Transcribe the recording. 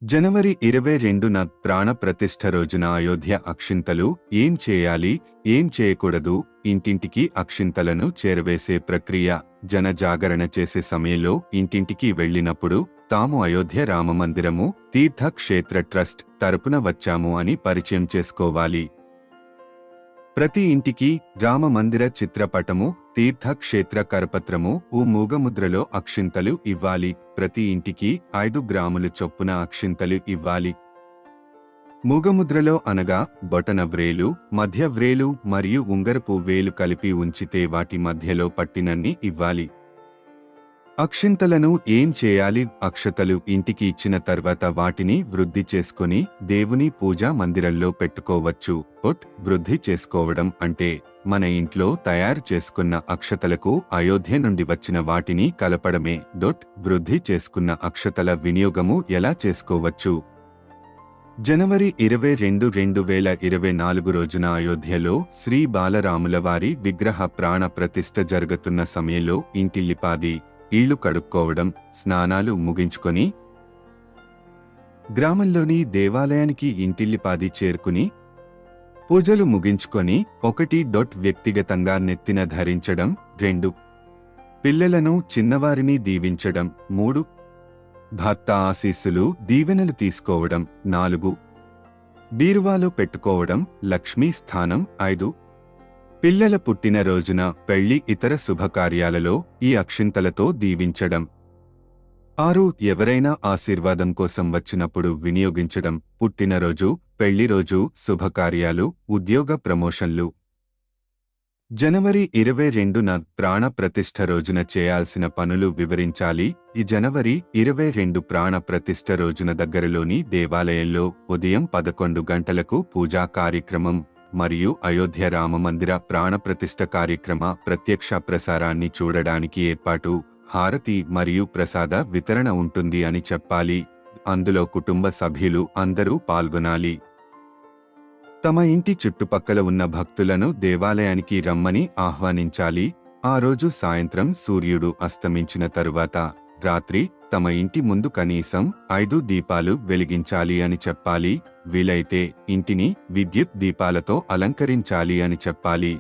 జనవరి 22న ప్రాణ ప్రతిష్ఠ రోజున అయోధ్య అక్షింతలు ఏం చేయాలి, ఏం చేయకూడదు, ఇంటింటికి అక్షింతలను చేరవేసే ప్రక్రియ. జన జాగరణ చేసే సమయంలో ఇంటింటికి వెళ్ళినప్పుడు తాము అయోధ్య రామమందిరము తీర్థక్షేత్ర ట్రస్ట్ తరపున వచ్చాము అని పరిచయం చేసుకోవాలి. ప్రతి ఇంటికి రామమందిర చిత్రపటము, తీర్థక్షేత్ర కరపత్రము, మూగముద్రలో అక్షింతలు ఇవ్వాలి. ప్రతి ఇంటికి 5 గ్రాములు చొప్పున అక్షింతలు ఇవ్వాలి. మూగముద్రలో అనగా బొటన వ్రేలు, మధ్య వ్రేలు మరియు ఉంగరపు వేలు కలిపి ఉంచితే వాటి మధ్యలో పట్టినన్ని ఇవ్వాలి. అక్షింతలను ఏం చేయాలి? అక్షతలు ఇంటికి ఇచ్చిన తర్వాత వాటిని వృద్ధి చేసుకుని దేవుని పూజా మందిరంలో పెట్టుకోవచ్చు. వృద్ధి చేసుకోవడం అంటే మన ఇంట్లో తయారు చేసుకున్న అక్షతలకు అయోధ్య నుండి వచ్చిన వాటిని కలపడమే. వృద్ధి చేసుకున్న అక్షతల వినియోగము ఎలా చేసుకోవచ్చు? జనవరి 22, 2024 రోజున అయోధ్యలో శ్రీ బాలరాముల వారి విగ్రహ ప్రాణ ప్రతిష్ఠ జరుగుతున్న సమయంలో ఇంటిల్లిపాది, ఇళ్లు కడుక్కోవడం, స్నానాలు ముగించుకొని గ్రామంలోని దేవాలయానికి ఇంటిల్లిపాది చేరుకుని పూజలు ముగించుకొని 1. వ్యక్తిగతంగా నెత్తిన ధరించడం. 2. పిల్లలను చిన్నవారిని దీవించడం. 3. భక్త ఆశీస్సులు దీవెనలు తీసుకోవడం. 4. బీరువాలో పెట్టుకోవడం, లక్ష్మీ స్థానం. 5. పిల్లల పుట్టిన రోజున, పెళ్లి, ఇతర శుభకార్యాలలో ఈ అక్షింతలతో దీవించడం. 6. ఎవరైనా ఆశీర్వాదం కోసం వచ్చినప్పుడు వినియోగించడం. పుట్టినరోజు, పెళ్లిరోజు, శుభకార్యాలు, ఉద్యోగ ప్రమోషన్లు. జనవరి 22న ప్రాణ ప్రతిష్ఠ రోజున చేయాల్సిన పనులు వివరించాలి. ఈ జనవరి 22 ప్రాణ ప్రతిష్ఠ రోజున దగ్గరలోని దేవాలయంలో ఉదయం 11 గంటలకు పూజా కార్యక్రమం మరియు అయోధ్య రామమందిర ప్రాణప్రతిష్ఠ కార్యక్రమ ప్రత్యక్ష ప్రసారాన్ని చూడడానికి ఏర్పాటు, హారతి మరియు ప్రసాద వితరణ ఉంటుంది అని చెప్పాలి. అందులో కుటుంబ సభ్యులు అందరూ పాల్గొనాలి. తమ ఇంటి చుట్టుపక్కల ఉన్న భక్తులను దేవాలయానికి రమ్మని ఆహ్వానించాలి. ఆ రోజు సాయంత్రం సూర్యుడు అస్తమించిన తరువాత రాత్రి తమ ఇంటి ముందు కనీసం 5 దీపాలు వెలిగించాలి అని చెప్పాలి. వీలైతే ఇంటిని విద్యుత్ దీపాలతో అలంకరించాలి అని చెప్పాలి.